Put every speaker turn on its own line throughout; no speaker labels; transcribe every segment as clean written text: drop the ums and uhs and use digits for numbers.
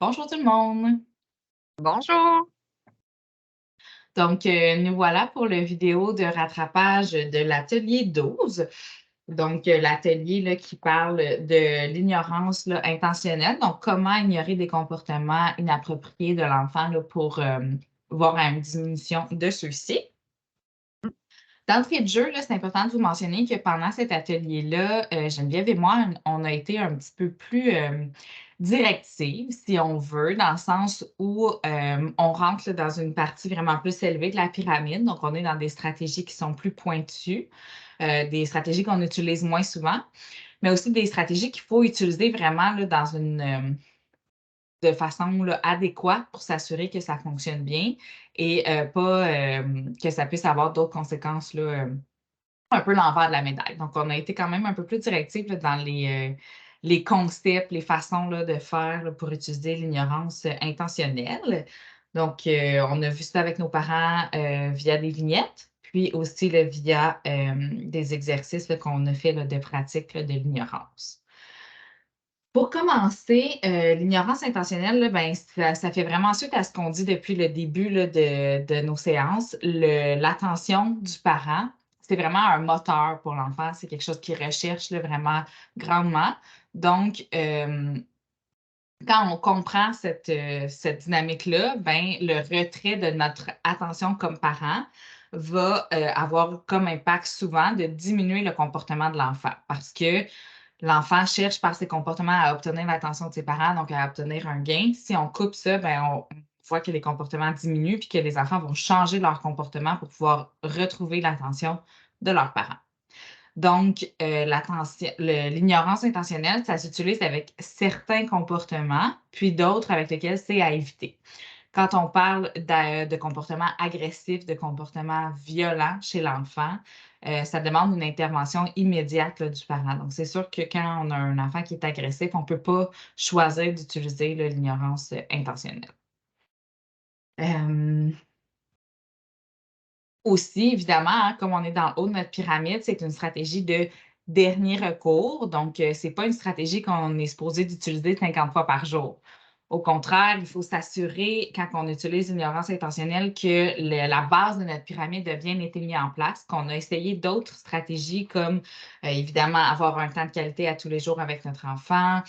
Bonjour tout le monde.
Bonjour.
Donc, nous voilà pour le vidéo de rattrapage de l'atelier 12. Donc, l'atelier là, qui parle de l'ignorance là, intentionnelle. Donc, comment ignorer des comportements inappropriés de l'enfant là, pour voir une diminution de ceux-ci. D'entrée de jeu, là, c'est important de vous mentionner que pendant cet atelier-là, Geneviève et moi, on a été un petit peu plus directive, si on veut, dans le sens où on rentre là, dans une partie vraiment plus élevée de la pyramide. Donc, on est dans des stratégies qui sont plus pointues, des stratégies qu'on utilise moins souvent, mais aussi des stratégies qu'il faut utiliser vraiment là, dans une de façon là, adéquate pour s'assurer que ça fonctionne bien et pas que ça puisse avoir d'autres conséquences là, un peu l'envers de la médaille. Donc, on a été quand même un peu plus directif là, dans les concepts, les façons là, de faire là, pour utiliser l'ignorance intentionnelle. Donc, on a vu ça avec nos parents via des vignettes, puis aussi là, via des exercices là, qu'on a fait là, de pratique là, de l'ignorance. Pour commencer, l'ignorance intentionnelle, là, ben, ça fait vraiment suite à ce qu'on dit depuis le début là, de nos séances. L'attention du parent, c'est vraiment un moteur pour l'enfant. C'est quelque chose qu'il recherche là, vraiment grandement. Donc, quand on comprend cette dynamique-là, ben, le retrait de notre attention comme parent va avoir comme impact souvent de diminuer le comportement de l'enfant parce que l'enfant cherche par ses comportements à obtenir l'attention de ses parents, donc à obtenir un gain. Si on coupe ça, ben, on voit que les comportements diminuent puis que les enfants vont changer leur comportement pour pouvoir retrouver l'attention de leurs parents. Donc, l'ignorance intentionnelle, ça s'utilise avec certains comportements, puis d'autres avec lesquels c'est à éviter. Quand on parle de comportements agressifs, de comportements violents chez l'enfant, ça demande une intervention immédiate là, du parent. Donc, c'est sûr que quand on a un enfant qui est agressif, on ne peut pas choisir d'utiliser là, l'ignorance intentionnelle. Euh, Aussi, évidemment, hein, comme on est dans le haut de notre pyramide, c'est une stratégie de dernier recours. Donc, ce n'est pas une stratégie qu'on est supposé d'utiliser 50 fois par jour. Au contraire, il faut s'assurer, quand on utilise l'ignorance intentionnelle, que la base de notre pyramide a bien été mise en place, qu'on a essayé d'autres stratégies comme, évidemment, avoir un temps de qualité à tous les jours avec notre enfant,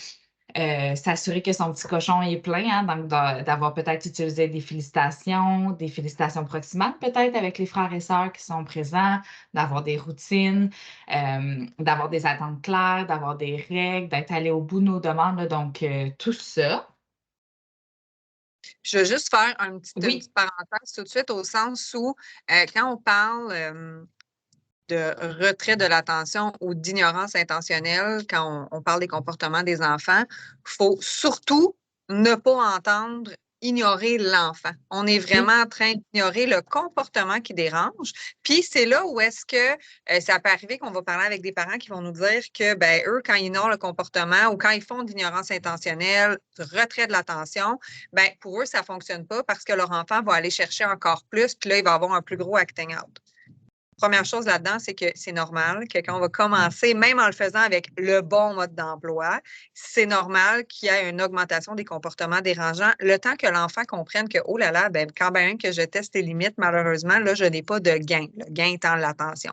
s'assurer que son petit cochon est plein, hein, donc d'avoir peut-être utilisé des félicitations proximales peut-être avec les frères et sœurs qui sont présents, d'avoir des routines, d'avoir des attentes claires, d'avoir des règles, d'être allé au bout de nos demandes, là, donc tout ça.
Je veux juste faire une
Oui.
petite parenthèse tout de suite au sens où, quand on parle, de retrait de l'attention ou d'ignorance intentionnelle, quand on parle des comportements des enfants, il faut surtout ne pas entendre ignorer l'enfant. On est
Oui.
vraiment en train d'ignorer le comportement qui dérange. Puis c'est là où est-ce que ça peut arriver qu'on va parler avec des parents qui vont nous dire que ben eux, quand ils ignorent le comportement ou quand ils font de l'ignorance intentionnelle, du retrait de l'attention, ben pour eux, ça ne fonctionne pas parce que leur enfant va aller chercher encore plus, puis là, il va avoir un plus gros acting out. Première chose là-dedans, c'est que c'est normal que quand on va commencer, même en le faisant avec le bon mode d'emploi, c'est normal qu'il y ait une augmentation des comportements dérangeants, le temps que l'enfant comprenne que, oh là là, ben, quand bien que je teste les limites, malheureusement, là, je n'ai pas de gain. Le gain étant l'attention.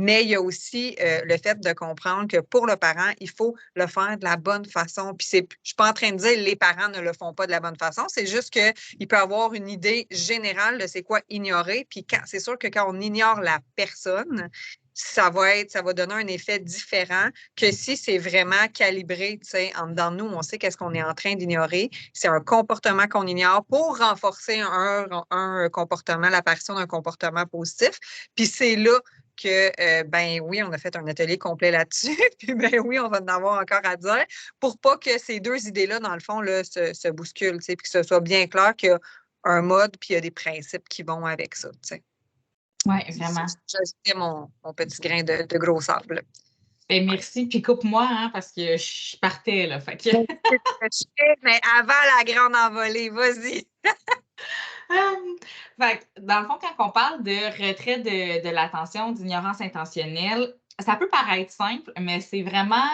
Mais il y a aussi le fait de comprendre que pour le parent, il faut le faire de la bonne façon. Puis je ne suis pas en train de dire que les parents ne le font pas de la bonne façon. C'est juste qu'il peut avoir une idée générale de c'est quoi ignorer. Puis c'est sûr que quand on ignore la personne, ça va donner un effet différent que si c'est vraiment calibré, tu sais, en dedans de nous, on sait qu'est-ce qu'on est en train d'ignorer. C'est un comportement qu'on ignore pour renforcer un comportement, l'apparition d'un comportement positif. Puis c'est là que, ben oui, on a fait un atelier complet là-dessus, puis ben oui, on va en avoir encore à dire, pour pas que ces deux idées-là, dans le fond, là, se bousculent, tu sais, puis que ce soit bien clair qu'il y a un mode, puis il y a des principes qui vont avec ça, tu sais.
Oui, vraiment.
J'ajoutais mon petit grain de gros sable.
Ben,
Ouais.
merci, puis coupe-moi, hein, parce que je partais, là, fait que...
Mais avant la grande envolée, vas-y.
Fait que, dans le fond, quand on parle de retrait de l'attention, d'ignorance intentionnelle, ça peut paraître simple, mais c'est vraiment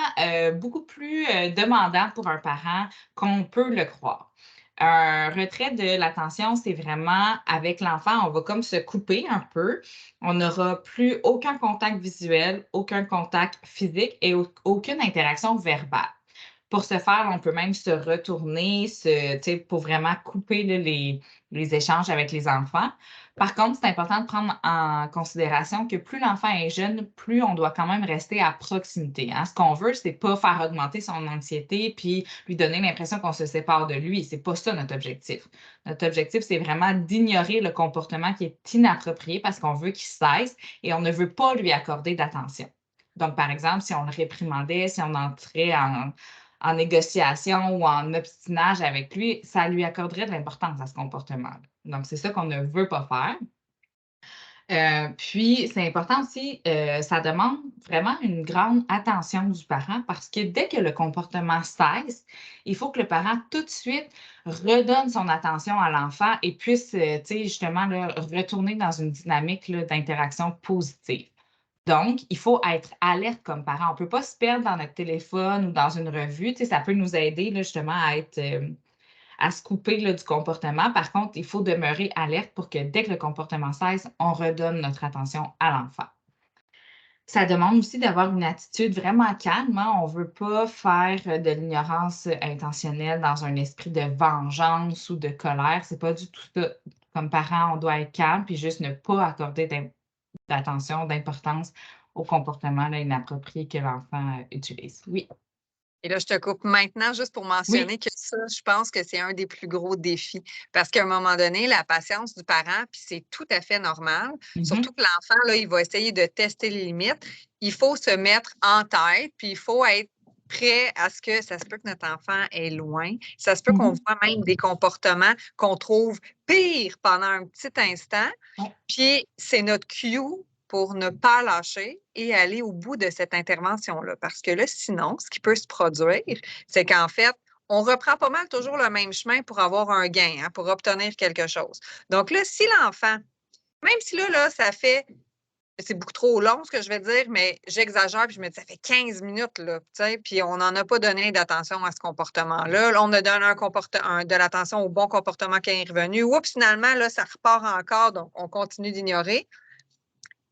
beaucoup plus demandant pour un parent qu'on peut le croire. Un retrait de l'attention, c'est vraiment avec l'enfant, on va comme se couper un peu. On n'aura plus aucun contact visuel, aucun contact physique et aucune interaction verbale. Pour ce faire, on peut même se retourner, pour vraiment couper là, les échanges avec les enfants. Par contre, c'est important de prendre en considération que plus l'enfant est jeune, plus on doit quand même rester à proximité. Hein. Ce qu'on veut, c'est pas faire augmenter son anxiété puis lui donner l'impression qu'on se sépare de lui. C'est pas ça notre objectif. Notre objectif, c'est vraiment d'ignorer le comportement qui est inapproprié parce qu'on veut qu'il cesse et on ne veut pas lui accorder d'attention. Donc, par exemple, si on le réprimandait, si on entrait en négociation ou en obstinage avec lui, ça lui accorderait de l'importance à ce comportement-là. Donc, c'est ça qu'on ne veut pas faire. Puis, c'est important aussi, ça demande vraiment une grande attention du parent parce que dès que le comportement cesse, il faut que le parent tout de suite redonne son attention à l'enfant et puisse, justement, là, retourner dans une dynamique là, d'interaction positive. Donc, il faut être alerte comme parent. On ne peut pas se perdre dans notre téléphone ou dans une revue. Ça peut nous aider là, justement à se couper là, du comportement. Par contre, il faut demeurer alerte pour que dès que le comportement cesse, on redonne notre attention à l'enfant. Ça demande aussi d'avoir une attitude vraiment calme. Hein. On ne veut pas faire de l'ignorance intentionnelle dans un esprit de vengeance ou de colère. C'est pas du tout ça. Comme parent, on doit être calme puis juste ne pas accorder d'attention, d'importance au comportement là, inapproprié que l'enfant utilise. Oui.
Et là, je te coupe maintenant juste pour
Oui.
mentionner que ça, je pense que c'est un des plus gros défis. Parce qu'à un moment donné, la patience du parent, puis c'est tout à fait normal, surtout
Mhm.
que l'enfant, là, il va essayer de tester les limites. Il faut se mettre en tête, puis il faut être prêt à ce que ça se peut que notre enfant est loin. Ça se peut qu'on
Mhm.
voit même des comportements qu'on trouve pires pendant un petit instant.
Ouais.
Puis c'est notre cue pour ne pas lâcher et aller au bout de cette intervention-là. Parce que là, sinon, ce qui peut se produire, c'est qu'en fait, on reprend pas mal toujours le même chemin pour avoir un gain, hein, pour obtenir quelque chose. Donc là, si l'enfant, même si là, ça fait, c'est beaucoup trop long ce que je vais dire, mais j'exagère, puis je me dis, ça fait 15 minutes, là, puis on n'en a pas donné d'attention à ce comportement-là. Là, on a donné de l'attention au bon comportement qui est revenu. Oups, finalement, là, ça repart encore, donc on continue d'ignorer.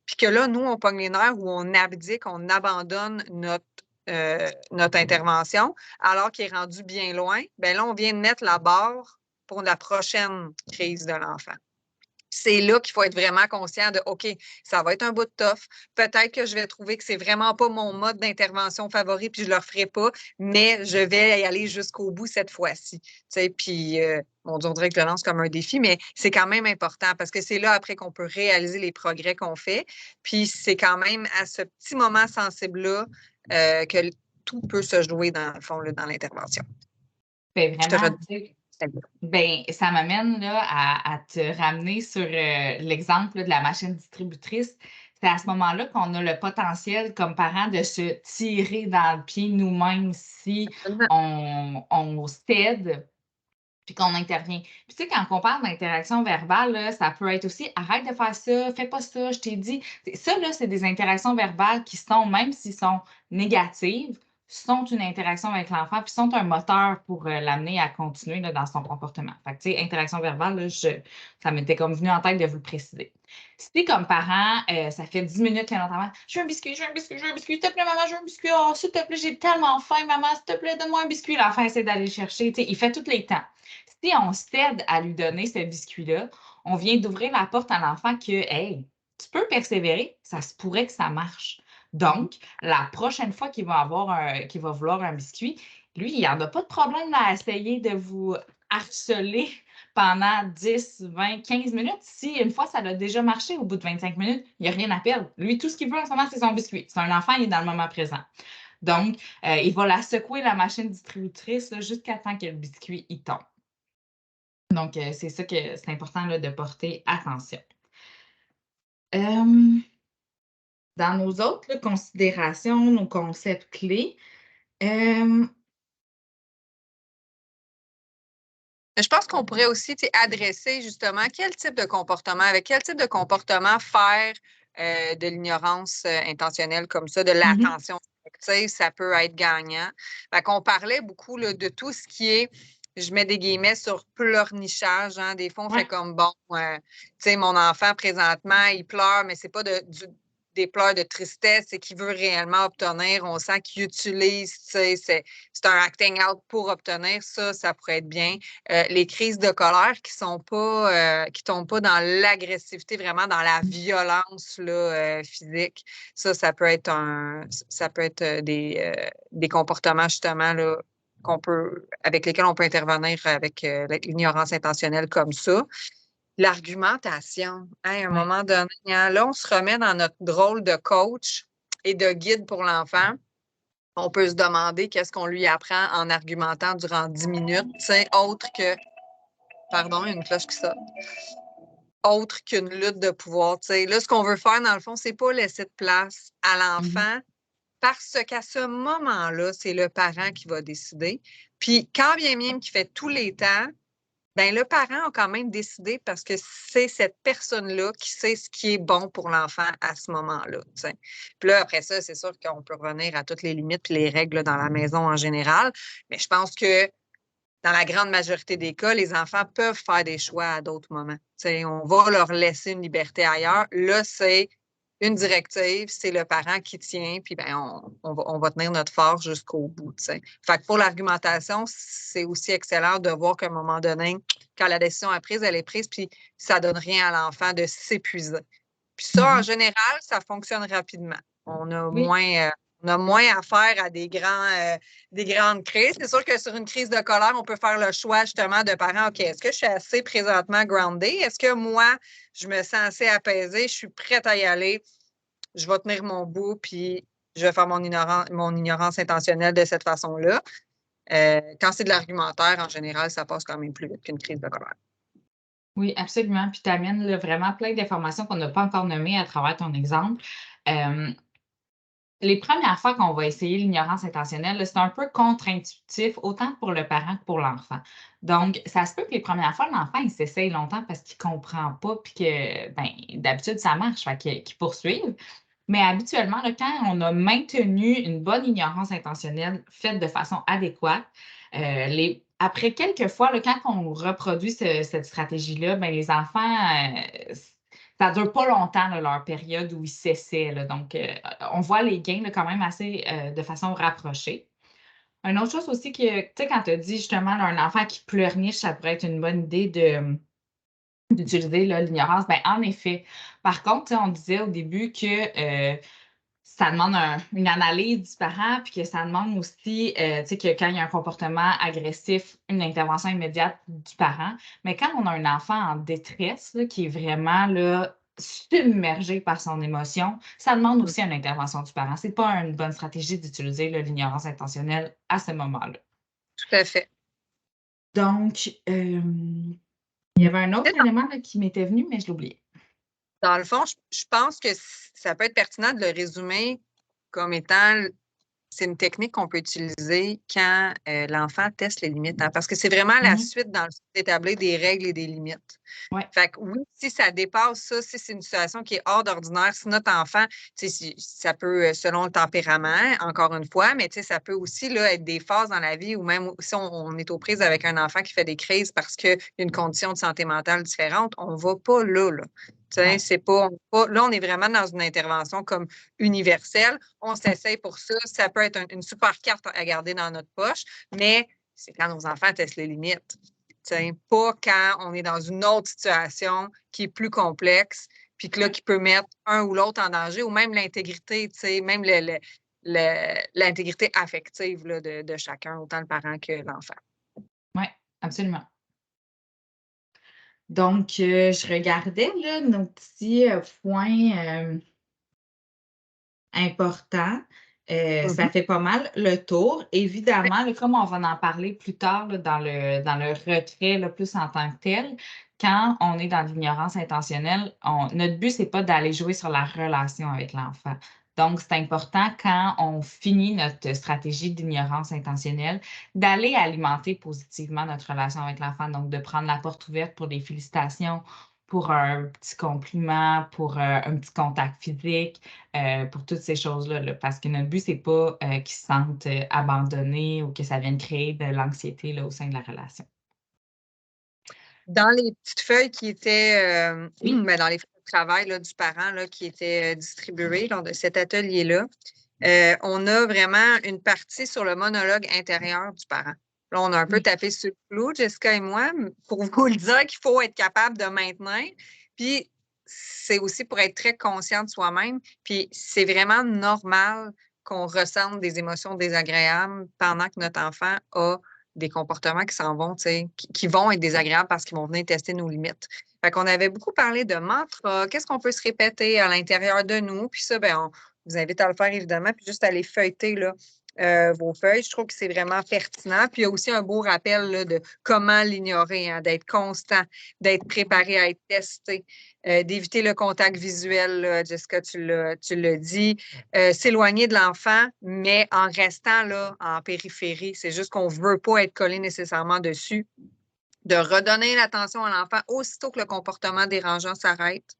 Puis que là, nous, on pogne les nerfs ou on abdique, on abandonne notre intervention, alors qu'il est rendu bien loin, bien là, on vient de mettre la barre pour la prochaine crise de l'enfant. C'est là qu'il faut être vraiment conscient de OK, ça va être un bout de tough. Peut-être que je vais trouver que c'est vraiment pas mon mode d'intervention favori, puis je le referai pas, mais je vais y aller jusqu'au bout cette fois-ci. Tu sais, puis on dirait que je le lance comme un défi, mais c'est quand même important parce que c'est là après qu'on peut réaliser les progrès qu'on fait. Puis c'est quand même à ce petit moment sensible-là que tout peut se jouer dans le fond, là, dans l'intervention.
Ben
Je te
vraiment,
redis.
ben, ça m'amène là, à te ramener sur l'exemple là, de la machine distributrice. C'est à ce moment-là qu'on a le potentiel comme parents de se tirer dans le pied nous-mêmes si on cède puis qu'on intervient. Puis tu sais, quand on parle d'interaction verbale, là, ça peut être aussi arrête de faire ça, fais pas ça, je t'ai dit. Ça, là, c'est des interactions verbales qui sont, même s'ils sont négatives, sont une interaction avec l'enfant, puis sont un moteur pour l'amener à continuer là, dans son comportement. Fait que, tu sais, interaction verbale, là, ça m'était comme venu en tête de vous le préciser. Si, comme parent, ça fait 10 minutes que notre enfant, je veux un biscuit, je veux un biscuit, je veux un biscuit, s'il te plaît, maman, je veux un biscuit, oh, s'il te plaît, j'ai tellement faim, maman, s'il te plaît, donne-moi un biscuit. L'enfant essaie d'aller le chercher, tu sais, il fait tous les temps. Si on cède à lui donner ce biscuit-là, on vient d'ouvrir la porte à l'enfant que, hey, tu peux persévérer, ça se pourrait que ça marche. Donc, la prochaine fois qu'il va vouloir un biscuit, lui, il n'y en a pas de problème à essayer de vous harceler pendant 10, 20, 15 minutes. Si une fois ça a déjà marché au bout de 25 minutes, il n'y a rien à perdre. Lui, tout ce qu'il veut en ce moment, c'est son biscuit. C'est un enfant, il est dans le moment présent. Donc, il va la secouer, la machine distributrice, là, jusqu'à temps que le biscuit il tombe. Donc, c'est ça que c'est important là, de porter attention. Dans nos autres là, considérations, nos concepts clés, euh,
Je pense qu'on pourrait aussi adresser justement quel type de comportement, avec quel type de comportement faire de l'ignorance intentionnelle comme ça, de
mhm,
l'attention sélective, ça peut être gagnant. Fait qu'on parlait beaucoup là, de tout ce qui est je mets des guillemets sur pleurnichage. Hein. Des fois, on fait
Ouais.
comme, bon, tu sais, mon enfant, présentement, il pleure, mais c'est pas des pleurs de tristesse, c'est qu'il veut réellement obtenir. On sent qu'il utilise, tu sais, c'est un acting out pour obtenir. Ça pourrait être bien. Les crises de colère qui tombent pas dans l'agressivité, vraiment dans la violence là, physique. Ça peut être des comportements justement là, avec lesquels on peut intervenir avec l'ignorance intentionnelle comme ça. L'argumentation, hein, à un
Ouais.
moment donné, hein, là, on se remet dans notre rôle de coach et de guide pour l'enfant. On peut se demander qu'est-ce qu'on lui apprend en argumentant durant 10 minutes, autre que, pardon, il y a une cloche qui sonne, autre qu'une lutte de pouvoir. Là, ce qu'on veut faire, dans le fond, c'est pas laisser de place à
Mhm.
l'enfant parce qu'à ce moment-là, c'est le parent qui va décider. Puis, quand bien même qu'il fait tous les temps, ben le parent a quand même décidé parce que c'est cette personne-là qui sait ce qui est bon pour l'enfant à ce moment-là. T'sais. Puis là, après ça, c'est sûr qu'on peut revenir à toutes les limites et les règles dans la maison en général. Mais je pense que dans la grande majorité des cas, les enfants peuvent faire des choix à d'autres moments. T'sais, on va leur laisser une liberté ailleurs. Là, c'est une directive, c'est le parent qui tient, puis ben, on va tenir notre force jusqu'au bout. T'sais. Fait que pour l'argumentation, c'est aussi excellent de voir qu'à un moment donné, quand la décision est prise, elle est prise, puis ça donne rien à l'enfant de s'épuiser. Puis ça, en
Mhm.
général, ça fonctionne rapidement. On a
Oui.
moins, on a moins affaire à des grandes crises. C'est sûr que sur une crise de colère, on peut faire le choix justement de parents, OK, est-ce que je suis assez présentement grounded? Est-ce que moi, je me sens assez apaisée? Je suis prête à y aller? Je vais tenir mon bout, puis je vais faire mon ignorance intentionnelle de cette façon-là. Quand c'est de l'argumentaire, en général, ça passe quand même plus vite qu'une crise de colère.
Oui, absolument. Puis tu amènes vraiment plein d'informations qu'on n'a pas encore nommées à travers ton exemple. Euh, les premières fois qu'on va essayer l'ignorance intentionnelle, là, c'est un peu contre-intuitif, autant pour le parent que pour l'enfant. Donc, ça se peut que les premières fois, l'enfant, il s'essaye longtemps parce qu'il ne comprend pas, puis que, ben, d'habitude, ça marche, fait qu'il poursuive. Mais habituellement, là, quand on a maintenu une bonne ignorance intentionnelle faite de façon adéquate, après quelques fois, là, quand on reproduit cette stratégie-là, ben, les enfants, ça ne dure pas longtemps, là, leur période où ils s'essaient. Là. Donc, on voit les gains là, quand même assez de façon rapprochée. Une autre chose aussi que, tu sais, quand tu as dit justement là, un enfant qui pleurniche, ça pourrait être une bonne idée d'utiliser là, l'ignorance. Ben, en effet. Par contre, tu sais, on disait au début que ça demande une analyse du parent, puis que ça demande aussi, tu sais, que quand il y a un comportement agressif, une intervention immédiate du parent. Mais quand on a un enfant en détresse, là, qui est vraiment là, submergé par son émotion, ça demande
Mm.
aussi une intervention du parent. C'est pas une bonne stratégie d'utiliser là, l'ignorance intentionnelle à ce moment-là.
Tout à fait.
Donc, il y avait un autre élément là, qui m'était venu, mais je l'ai oublié.
Dans le fond, je pense que ça peut être pertinent de le résumer comme étant c'est une technique qu'on peut utiliser quand l'enfant teste les limites, hein, parce que c'est vraiment la
Mhm.
suite dans le fait d'établir des règles et des limites.
Ouais.
Fait que oui, si ça dépasse ça, si c'est une situation qui est hors d'ordinaire, si notre enfant, ça peut, selon le tempérament, encore une fois, mais ça peut aussi là, être des phases dans la vie où même si on est aux prises avec un enfant qui fait des crises parce qu'il y a une condition de santé mentale différente, on ne va pas là.
Ouais.
C'est pas, là, on est vraiment dans une intervention comme universelle. On s'essaye pour ça. Ça peut être une super carte à garder dans notre poche, mais c'est quand nos enfants testent les limites. Pas quand on est dans une autre situation qui est plus complexe, puis que là,
Ouais.
qui peut mettre un ou l'autre en danger, ou même l'intégrité, même l'intégrité affective là, de chacun, autant le parent que l'enfant.
Ouais, absolument. Donc, je regardais là, nos petits points importants. Ça
Mhm.
fait pas mal le tour. Évidemment, là, comme on va en parler plus tard là, dans le retrait, là, plus en tant que tel, quand on est dans l'ignorance intentionnelle, notre but, c'est pas d'aller jouer sur la relation avec l'enfant. Donc, c'est important quand on finit notre stratégie d'ignorance intentionnelle, d'aller alimenter positivement notre relation avec l'enfant. Donc, de prendre la porte ouverte pour des félicitations, pour un petit compliment, pour un petit contact physique, pour toutes ces choses-là, là, parce que notre but, c'est pas qu'ils se sentent abandonnés ou que ça vienne créer de l'anxiété là, au sein de la relation.
Dans les petites feuilles qui étaient,
Oui.
dans les feuilles de travail là, du parent là, qui étaient distribuées lors de cet atelier-là, on a vraiment une partie sur le monologue intérieur du parent. Là, on a un peu
Oui.
tapé sur le clou, Jessica et moi, pour vous le dire qu'il faut être capable de maintenir. Puis, c'est aussi pour être très conscient de soi-même. Puis, c'est vraiment normal qu'on ressente des émotions désagréables pendant que notre enfant a des comportements qui s'en vont, tu sais, qui vont être désagréables parce qu'ils vont venir tester nos limites. Fait qu'on avait beaucoup parlé de mantra, qu'est-ce qu'on peut se répéter à l'intérieur de nous. Puis ça, ben, on vous invite à le faire évidemment, puis juste à aller feuilleter là, vos feuilles. Je trouve que c'est vraiment pertinent. Puis il y a aussi un beau rappel là, de comment l'ignorer, hein, d'être constant, d'être préparé à être testé, d'éviter le contact visuel, là, Jessica, tu l'as dit, s'éloigner de l'enfant, mais en restant là, en périphérie. C'est juste qu'on ne veut pas être collé nécessairement dessus. De redonner l'attention à l'enfant aussitôt que le comportement dérangeant s'arrête.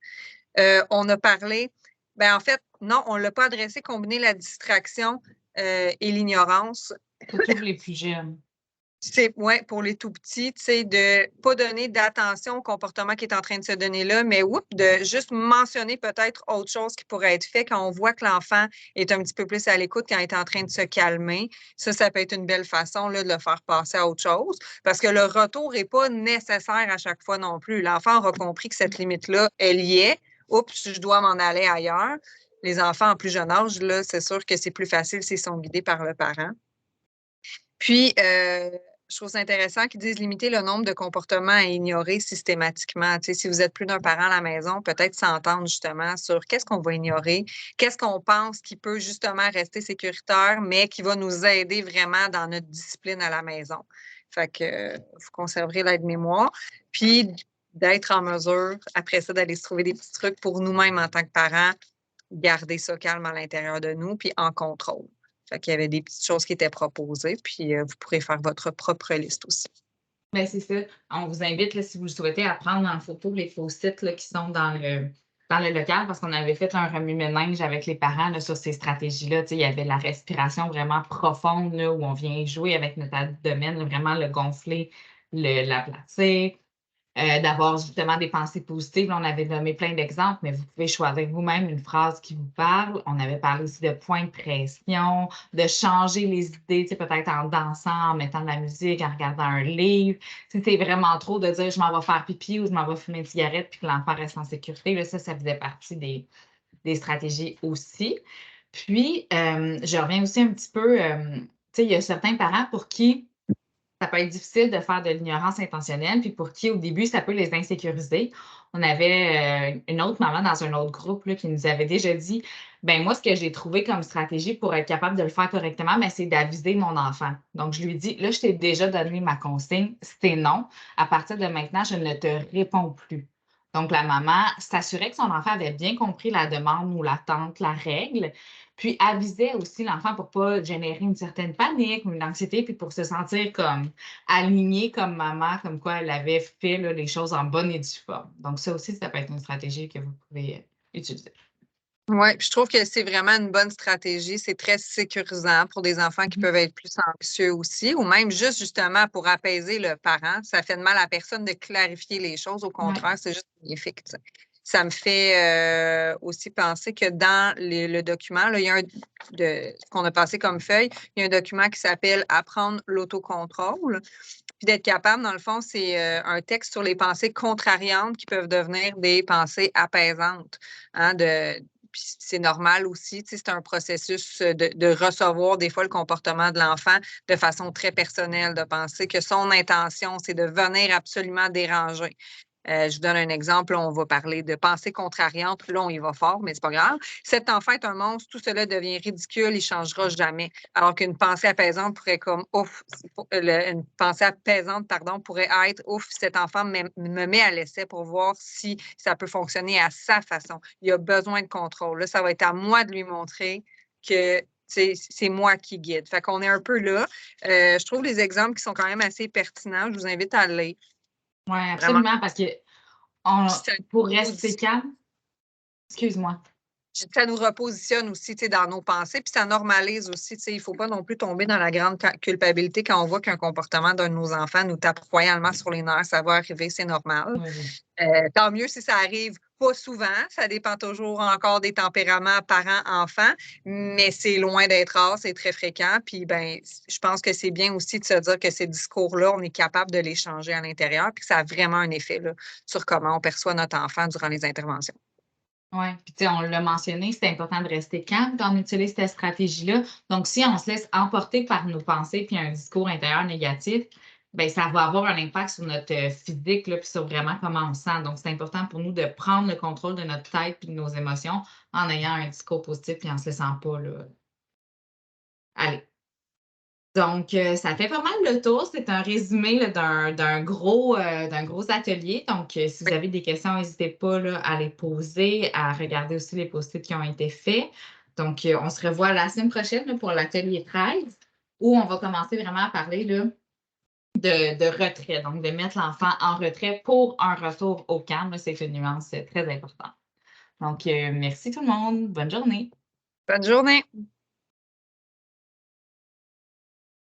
On a parlé, ben en fait, non, on ne l'a pas adressé, combiner la distraction et l'ignorance.
Surtout pour les plus jeunes.
C'est ouais, pour les tout petits, tu sais, de pas donner d'attention au comportement qui est en train de se donner là, mais de juste mentionner peut-être autre chose qui pourrait être fait quand on voit que l'enfant est un petit peu plus à l'écoute, quand il est en train de se calmer. Ça peut être une belle façon là, de le faire passer à autre chose, parce que le retour n'est pas nécessaire à chaque fois non plus. L'enfant aura compris que cette limite-là, elle y est. Oups, je dois m'en aller ailleurs. Les enfants en plus jeune âge, là, c'est sûr que c'est plus facile s'ils sont guidés par le parent. Puis, je trouve ça intéressant qu'ils disent limiter le nombre de comportements à ignorer systématiquement. Tu sais, si vous êtes plus d'un parent à la maison, peut-être s'entendre justement sur qu'est-ce qu'on va ignorer, qu'est-ce qu'on pense qui peut justement rester sécuritaire, mais qui va nous aider vraiment dans notre discipline à la maison. Fait que vous conserverez l'aide-mémoire. Puis, d'être en mesure, après ça, d'aller se trouver des petits trucs pour nous-mêmes en tant que parents, garder ça calme à l'intérieur de nous, puis en contrôle. Fait qu'il y avait des petites choses qui étaient proposées, puis vous pourrez faire votre propre liste aussi.
Bien, c'est ça. On vous invite, là, si vous le souhaitez, à prendre en photo les faux sites là, qui sont dans le local parce qu'on avait fait un remue-ménage avec les parents là, sur ces stratégies-là. Tu sais, il y avait la respiration vraiment profonde là, où on vient jouer avec notre abdomen, là, vraiment le gonfler, l'aplatir. D'avoir justement des pensées positives. Là, on avait nommé plein d'exemples, mais vous pouvez choisir vous-même une phrase qui vous parle. On avait parlé aussi de points de pression, de changer les idées, tu sais, peut-être en dansant, en mettant de la musique, en regardant un livre. Si c'est vraiment trop de dire je m'en vais faire pipi ou je m'en vais fumer une cigarette puis que l'enfant reste en sécurité, là, ça faisait partie des stratégies aussi. Puis, je reviens aussi un petit peu, tu sais, il y a certains parents pour qui ça peut être difficile de faire de l'ignorance intentionnelle, puis pour qui, au début, ça peut les insécuriser. On avait une autre maman dans un autre groupe là, qui nous avait déjà dit ben moi, ce que j'ai trouvé comme stratégie pour être capable de le faire correctement, ben, c'est d'aviser mon enfant. Donc, je lui dis là, je t'ai déjà donné ma consigne, c'est non. À partir de maintenant, je ne te réponds plus. Donc, la maman s'assurait que son enfant avait bien compris la demande ou l'attente, la règle, puis avisait aussi l'enfant pour ne pas générer une certaine panique ou une anxiété, puis pour se sentir comme alignée comme maman, comme quoi elle avait fait là, les choses en bonne et due forme. Donc, ça aussi, ça peut être une stratégie que vous pouvez utiliser.
Oui, je trouve que c'est vraiment une bonne stratégie. C'est très sécurisant pour des enfants qui peuvent être plus anxieux aussi, ou même juste justement pour apaiser le parent. Ça fait de mal à personne de clarifier les choses. Au
Ouais.
contraire, c'est juste bénéfique. Tu sais. Ça me fait aussi penser que dans le document, là, il y a ce qu'on a passé comme feuille, il y a un document qui s'appelle Apprendre l'autocontrôle. Puis d'être capable, dans le fond, c'est un texte sur les pensées contrariantes qui peuvent devenir des pensées apaisantes. Hein, puis c'est normal aussi, tu sais, c'est un processus de recevoir des fois le comportement de l'enfant de façon très personnelle, de penser que son intention, c'est de venir absolument déranger. Je vous donne un exemple, on va parler de pensée contrariante, là on y va fort, mais c'est pas grave. Cet enfant est un monstre, tout cela devient ridicule, il changera jamais. Alors qu'une pensée apaisante pourrait comme ouf, une pensée apaisante, pardon, pourrait être ouf, cet enfant me met à l'essai pour voir si ça peut fonctionner à sa façon. Il a besoin de contrôle. Là, ça va être à moi de lui montrer que c'est moi qui guide. Fait qu'on est un peu là. Je trouve les exemples qui sont quand même assez pertinents. Je vous invite à le lire.
Oui,
Vraiment.
absolument, parce que
Puis ça
Pour
nous
rester calme? Excuse-moi.
ça nous repositionne aussi, tu sais, dans nos pensées, puis ça normalise aussi, tu sais, il faut pas non plus tomber dans la grande culpabilité quand on voit qu'un comportement d'un de nos enfants nous tape royalement sur les nerfs. Ça va arriver, c'est normal.
Oui.
Tant mieux si ça arrive pas souvent. Ça dépend toujours encore des tempéraments parents-enfants, mais c'est loin d'être rare, c'est très fréquent. Puis, ben, je pense que c'est bien aussi de se dire que ces discours-là, on est capable de les changer à l'intérieur, puis que ça a vraiment un effet là, sur comment on perçoit notre enfant durant les interventions.
Oui, puis tu sais, on l'a mentionné, c'est important de rester calme quand on utilise cette stratégie-là. Donc, si on se laisse emporter par nos pensées puis un discours intérieur négatif, bien, ça va avoir un impact sur notre physique, là, puis sur vraiment comment on se sent. Donc, c'est important pour nous de prendre le contrôle de notre tête puis de nos émotions en ayant un discours positif puis en se laissant pas là, aller. Donc, ça fait pas mal le tour. C'est un résumé là, d'un gros atelier. Donc, si vous
Oui.
avez des questions, n'hésitez pas là, à les poser, à regarder aussi les post-it qui ont été faits. Donc, on se revoit la semaine prochaine là, pour l'atelier 13, où on va commencer vraiment à parler là, de retrait, donc de mettre l'enfant en retrait pour un retour au calme. Là, c'est une nuance très importante. Donc, merci tout le monde. Bonne journée.
Bonne journée.